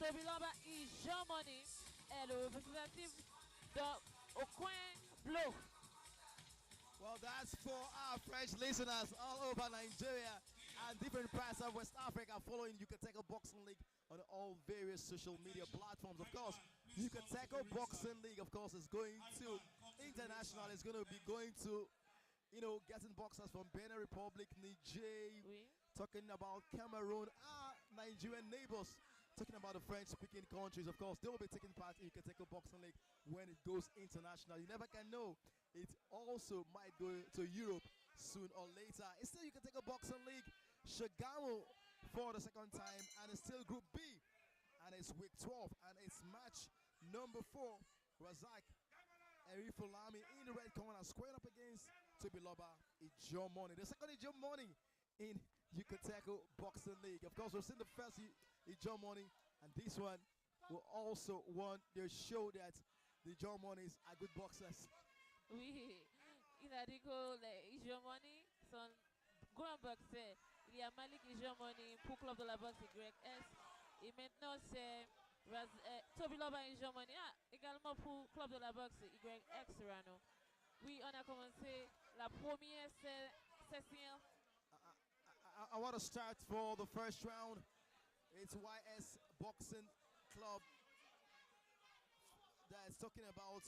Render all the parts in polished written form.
Tobiloba et Jean-Money est le représentatif au coin bleu. Well, that's for our French listeners all over Nigeria and different parts of West Africa following Yucateco Boxing League on all various social media platforms. Of course, Yucateco Boxing League, of course, is going to international. It's going to be going to, getting boxers from Benin Republic, Niger, Oui. talking about Cameroon, our Nigerian neighbors, talking about the French-speaking countries. Of course, they will be taking part in Yucateco Boxing League when it goes international. You never can know. It also might go to Europe soon or later. It's still Yucateco Boxing League, Shagamu for the second time, and it's still Group B, and it's week 12, and it's match number 4. Razak Erifulami in the red corner, squared up against Tobiloba Ijomoni. The second Ijomoni in Yucateco Boxing League. Of course, we've seen the first Ijomoni, and this one will also want to show that the Ijomonis are good boxers. Oui, il a dit que les Ijomoni sont grands boxeurs. Il y a Malik Ijomoni pour Club de la boxe YS. Et maintenant, c'est Tobiloba Ijomoni également pour Club de la boxe YX Rano. Oui, on a commencé la première session. I want to start for the first round. It's YS Boxing Club that's talking about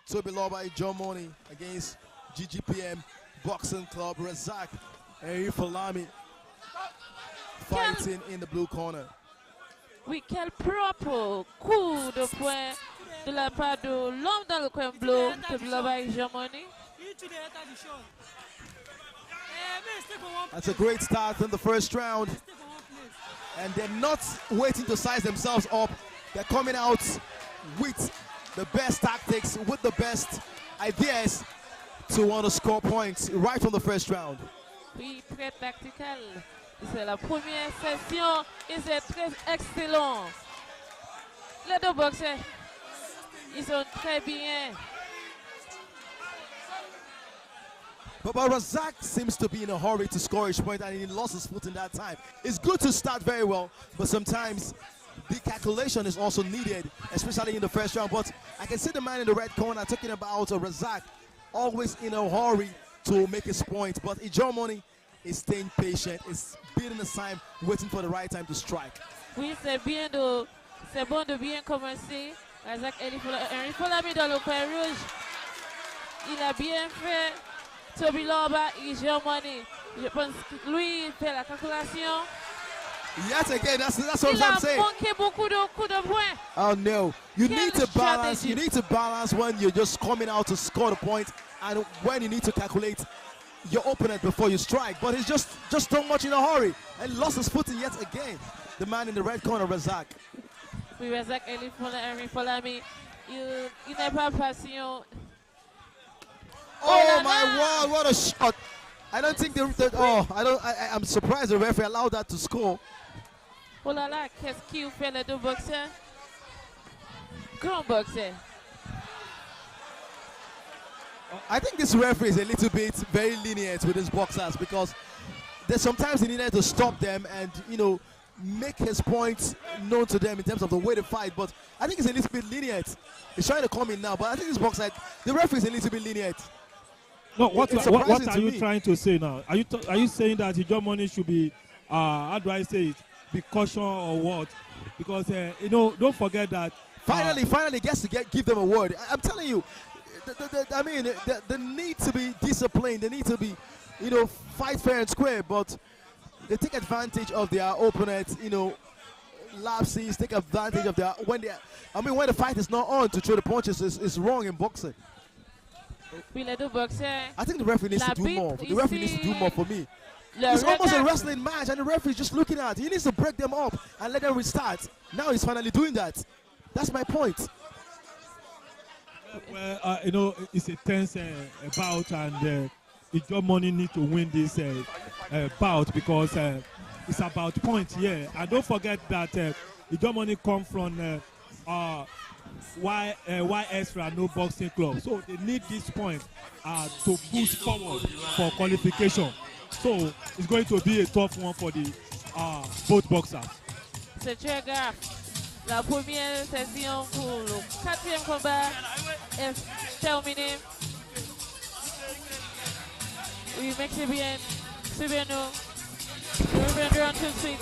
Tobiloba Ijomoni against GGPM Boxing Club. Razak Erifulami fighting in the blue corner. Oui, quel propre coup de poing de la part de l'homme dans le coin bleu, Tobiloba Ijomoni. That's a great start in the first round. And they're not waiting to size themselves up. They're coming out with the best tactics, with the best ideas to want to score points right from the first round. Oui, très tactical. C'est la première session et c'est très excellent. Les deux boxeurs, ils sont très bien. But Razak seems to be in a hurry to score his point, and he lost his foot in that time. It's good to start very well, but sometimes the calculation is also needed, especially in the first round. But I can see the man in the red corner talking about Razak, always in a hurry to make his point. But Ijomoni is staying patient, is beating the time, waiting for the right time to strike. Oui, c'est bon de bien commencer. Razak Erifulami dans le coin rouge. Il a bien fait. Tobiloba Ijomoni. Je pense que lui, il fait la calculation. Yet again, that's what I'm saying. Il a manqué beaucoup de coups de poing. Oh no, you need to balance. strategy. You need to balance when you're just coming out to score the point, and when you need to calculate your opponent before you strike. But he's just so much in a hurry and lost his footing yet again. The man in the red corner, Razak. Oui, Razak Erifulami. Il n'est pas patient. Oh my word! What a shot! I don't think I'm surprised the referee allowed that to score. Oh là là, qu'est-ce qu'il fait les deux boxeurs? Grand boxeur. I think this referee is a little bit very lenient with his boxers because there's sometimes he needed to stop them and make his points known to them in terms of the way they fight. But I think he's a little bit lenient. He's trying to come in now, but I think this boxer, the referee is a little bit lenient. No, what are you trying to say now? Are you saying that Ijomoni should be, how do I say it, be caution or what? Because don't forget that. Finally gets to give them a word. I'm telling you, they need to be disciplined. They need to be, fight fair and square. But they take advantage of their opponents. Lapses, take advantage of their when the fight is not on to throw the punches is wrong in boxing. I think the referee needs to do more. The referee needs to do more for me. It's almost a wrestling match, and the referee is just looking at it. He needs to break them up and let them restart. Now he's finally doing that. That's my point. Well, it's a tense bout, and Ijomoni need to win this bout because it's about points. Yeah, and don't forget that Ijomoni come from YS Rano Boxing Club, so they need this point to push forward for qualification. So it's going to be a tough one for the both boxers. C'est très grave. La première session pour le quatrième combat est terminée. Oui, mexez bien. Suivez-nous. Reviendrons tout de suite.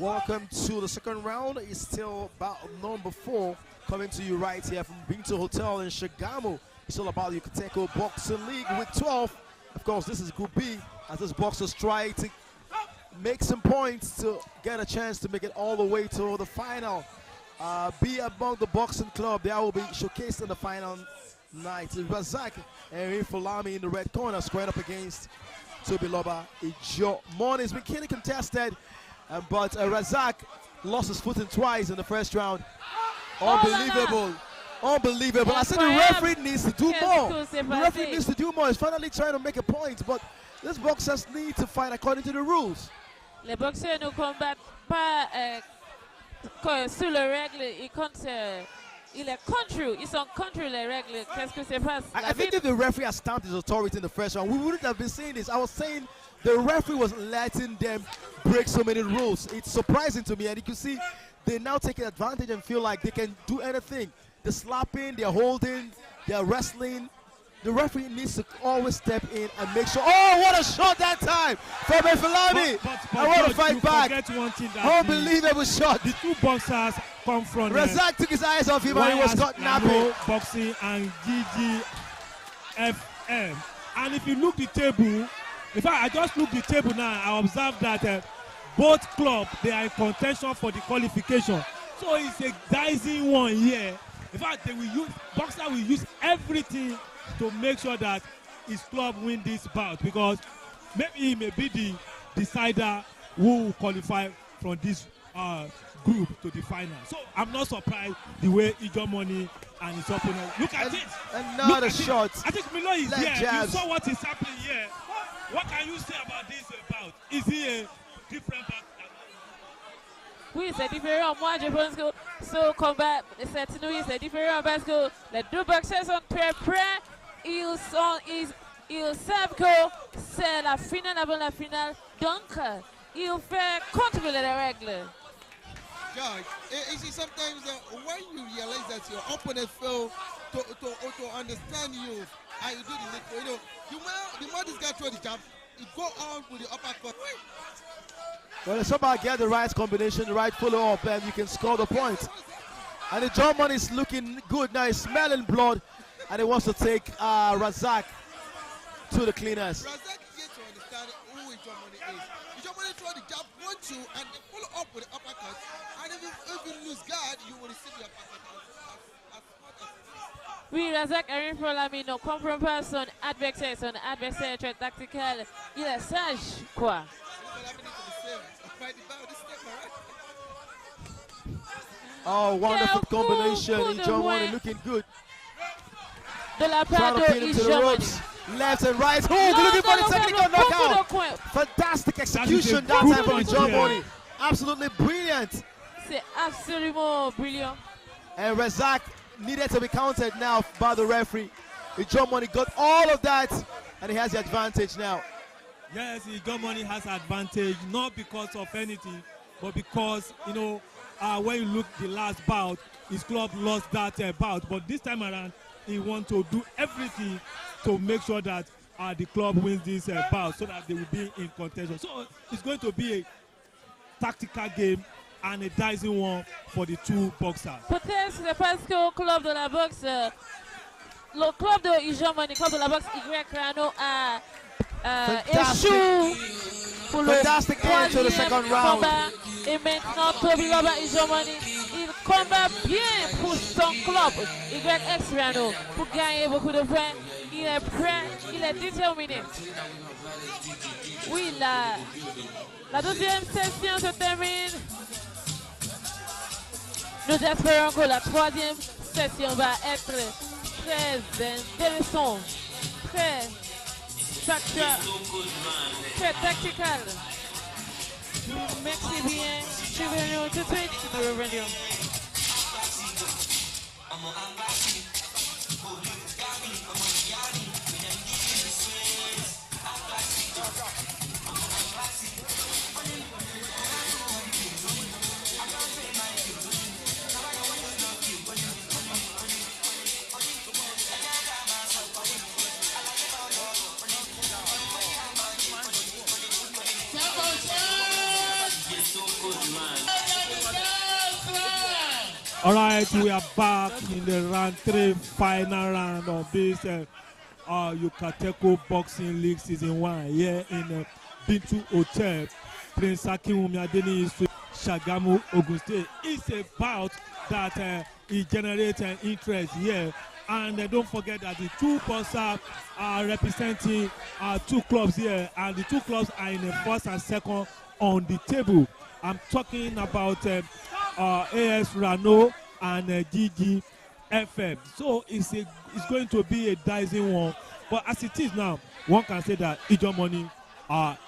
Welcome to the second round. It's still about number 4 coming to you right here from Binto Hotel in Shagamu. It's all about the Yucateco Boxing League with 12. Of course, this is Group B as these boxers try to make some points to get a chance to make it all the way to the final. Be among the boxing club. They will be showcased in the final night. Razak and Fulami in the red corner squared up against Tobiloba Ijo. Morning's been keenly contested. But Razak lost his footing twice in the first round. Unbelievable. Unbelievable. I said the referee needs to do more. The referee needs to do more. He's finally trying to make a point, but these boxers need to fight according to the rules. Les boxeurs ne combattent pas sur les règles. Ils sont contre les règles. Qu'est-ce que se passe? I think if the referee had stamped his authority in the first round, we wouldn't have been saying this. I was saying the referee was letting them break so many rules. It's surprising to me, and you can see they now take advantage and feel like they can do anything. They're slapping, they're holding, they're wrestling. The referee needs to always step in and make sure. Oh, what a shot that time from Efilami! I want to fight back. Unbelievable shot. The two boxers come from Razak took his eyes off him and he was caught napping. Boxing and GGFM. And if you look the table, in fact, I just look the table now. I observe that both clubs, they are in contention for the qualification. So it's a dicey one here. In fact, boxer will use everything to make sure that his club win this bout, because maybe he may be the decider who will qualify from this group to the final. So I'm not surprised the way Ijo Money and his opponent. Look at it. Another shot. I think Milo is here. Jabs. You saw what is happening here. What can you say about this bout? Is he a different bout? Oui, c'est différent. Moi, je pense que ce combat, cette nuit, c'est différent parce que les deux boxeurs sont très près. Ils savent que c'est la finale avant la finale. Donc, ils font contrôler les règles. George, you see, sometimes when you realize that your opponent fail to understand you and you do the little, the more this guy throw the jab, you go on with the uppercut. Well, it's about get the right combination, the right follow-up, and you can score the point. And the German is looking good now. He's smelling blood, and he wants to take Razak to the cleaners. Razak gets to understand who Germany is. Germany throw the jab, 1-2, and they follow up with the uppercut. And if you lose guard, you will receive the uppercut. Oui, Razak arrive pour l'ami, ne comprend pas son adversaire très tactical. Il est sage, quoi. Oh, wonderful combination. Ijo looking good. De la part Trying to pin him to the ropes. Left and right. Oh, looking for the technical knockout. Fantastic execution that time from Ijo. Absolutely brilliant. C'est absolument brilliant. And Razak needed to be counted now by the referee. Ijo got all of that, and he has the advantage now. Yes, Ijo Money has advantage, not because of anything, but because, when you look the last bout, his club lost that bout. But this time around, he wants to do everything to make sure that the club wins this bout so that they will be in contention. So it's going to be a tactical game and a dicey one for the two boxers. Peut-être c'est parce que au club de la boxe, le club de Ijo Money, club de la boxe Y Rano a échoué pour le troisième combat. Et maintenant, Tobiloba Ijo Money, il combat bien pour son club YX Rano pour gagner beaucoup de points. il est prêt, il est déterminé. Oui, la deuxième session se termine. Nous espérons que la troisième session va être très intéressante, très factuelle, très tacticale. Merci bien. Suivez-nous tout de suite. Nous revenons. All right, we are back in the round 3 final round of this Yucateco Boxing League Season 1 here in BOUT Hotel, Prince Akinwumi Adeniyi Street, Shagamu, Ogun State. It's a bout that it generates interest here. And don't forget that the two boxers are representing two clubs here, and the two clubs are in the first and second on the table. I'm talking about AS Rano and GGFM. So it's going to be a dicey one. But as it is now, one can say that Ijo Money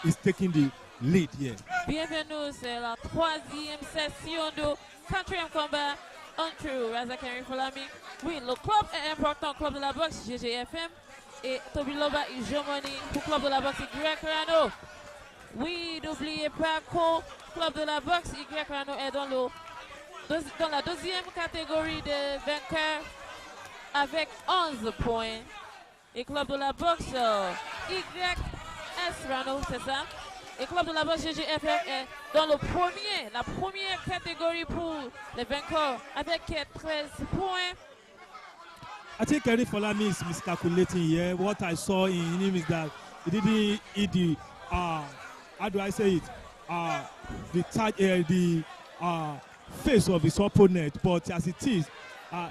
is taking the lead here. Bienvenue, c'est la troisième session de quatrième combat entre Razakari Folami. Oui, le club est important, club de la boxe GGFM et Tobiloba Ijo Money pour club de la boxe Y Rano. Oui, n'oubliez pas qu'au club de la boxe Y Rano est dans la deuxième catégorie de vainqueurs avec 11 points. Et club de la boxe YS Rano, c'est ça? Et club de la boxe GGFF est dans la première catégorie pour les vainqueurs avec 13 points. I think Kenny Folami is miscalculating here. What I saw in him is that he didn't eat the how do I say it? The face of his opponent, but as it is,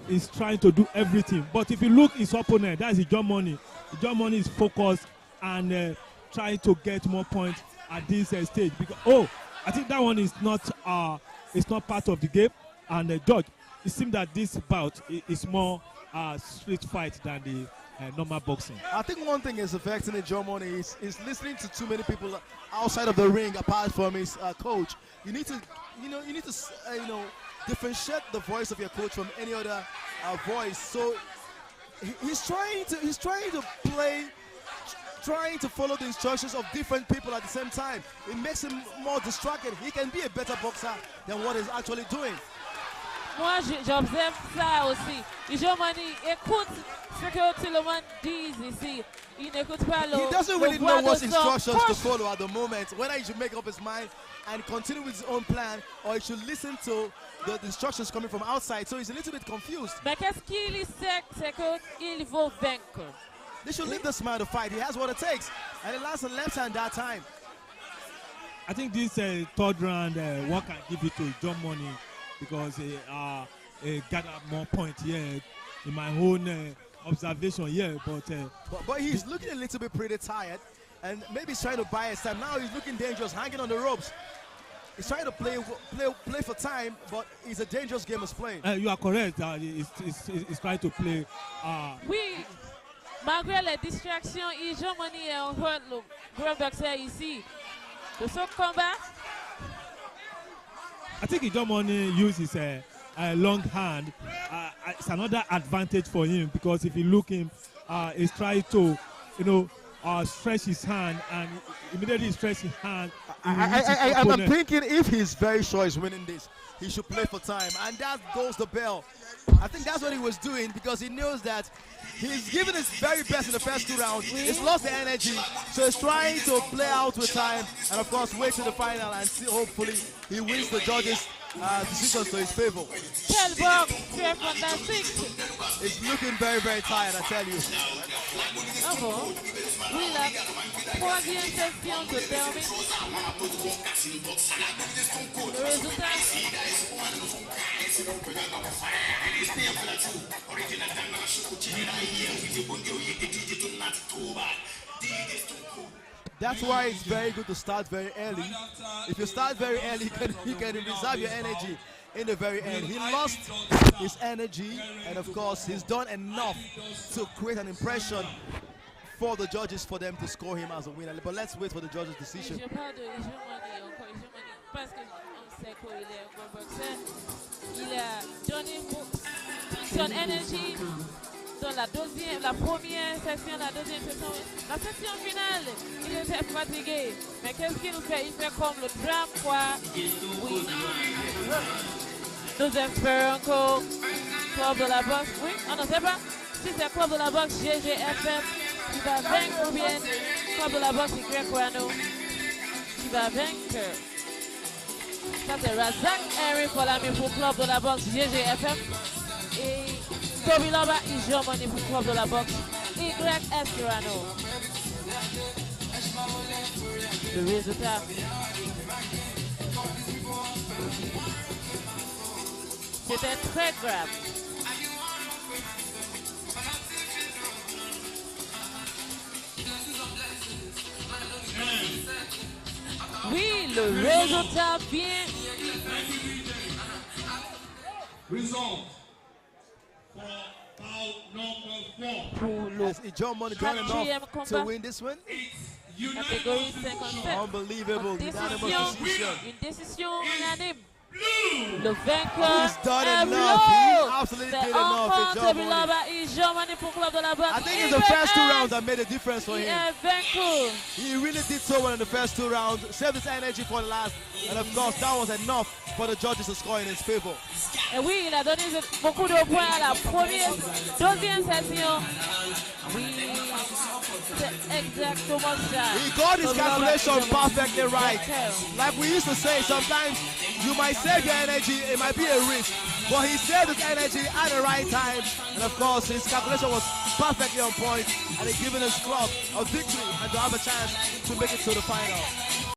he's trying to do everything. But if you look his opponent, that's Ijo Money. Ijo Money is focused and trying to get more points at this stage. Because I think that one is not part of the game. And George, it seems that this bout is more street fight than the normal boxing. I think one thing is affecting Ijo Money is listening to too many people outside of the ring apart from his coach. You need to differentiate the voice of your coach from any other voice. So he's trying to follow the instructions of different people at the same time. It makes him more distracted. He can be a better boxer than what he's actually doing. Moi, j'observe ça aussi. Ijo Money écoute ce que tout le monde dit ici. Il n'écoute pas le. He doesn't really know what instructions to follow at the moment. Whether he should make up his mind and continue with his own plan, or he should listen to the instructions coming from outside. So he's a little bit confused. Mais qu'est-ce qu'il sait, c'est qu'il faut vaincre. They should leave this man to fight. He has what it takes, and he lands a left hand that time. I think this third round, one can give it to Ijo Money because he gathered more points here in my own observation here. But he's looking a little bit pretty tired, and maybe he's trying to buy his time. Now he's looking dangerous, hanging on the ropes. He's trying to play for time, but it's a dangerous game he's playing. You are correct. He's trying to play. Oui, malgré les distractions, Ijo Money est encore le grand boxeur ici. De ce combat, I think Ijo Money uses a long hand. It's another advantage for him because if you look him, he's trying to, stretch his hand, and immediately stretch his hand. I'm thinking if he's very sure he's winning this, he should play for time, and that goes the bell. I think that's what he was doing because he knows that he's given his very best in the first 2 rounds. He's lost the energy, so he's trying to play out with time and, of course, wait to the final and see. Hopefully, he wins the judges' decisions to his favor. quel box, c'est fantastique. It's looking very, very tired, I tell you. Ah bon? Oui, la troisième session se termine. Le résultat. That's why it's very good to start very early. If you start very early, you can reserve your energy in the very end. He lost his energy, and of course, he's done enough to create an impression for the judges for them to score him as a winner. But let's wait for the judges' decision. Je parle de hégémonie encore, hégémonie, parce qu'on sait qu'il est un bon boxeur. Il a donné son énergie dans la première session, la deuxième session. La session finale, il était fatigué. Mais qu'est-ce qu'il fait? Il fait comme le drame, quoi. Oui. Nous espérons que Club de la boxe, oui, on ne sait pas si c'est Club de la boxe GGFM qui va vaincre ou bien Club de la boxe YQuano qui va vaincre. Ça c'est Razak Henry pour l'ami pour Club de la boxe GGFM et Toby Loba et Jean Money pour Club de la boxe YSQuano. Le résultat. C'était très grave. Oui, le résultat vient. Result for bout number 4. Pour le Has John Money done enough to win this one? catégorie 57. Unbelievable. Unanimous decision. Une décision unanime. Le vainqueur He's done est enough. He bleu. absolutely C'est did enough. encore It's John Toby Money. Loba et Jean Money pour Club de la boxe. I think it's the first two rounds that made a difference for Il him. est vaincu. He really did so well in the first two rounds, saved his energy for the last, and of course that was enough for the judges to score in his favor. Et oui, il a donné beaucoup de points à la deuxième session. Oui, c'est exactement ça. He got his Toby Loba calculation et Jean Money. perfectly right. Like we used to say, sometimes you might save your energy, it might be a risk, but he saved his energy at the right time, and of course his calculation was perfectly on point, and he given his club a victory and to have a chance to make it to the final.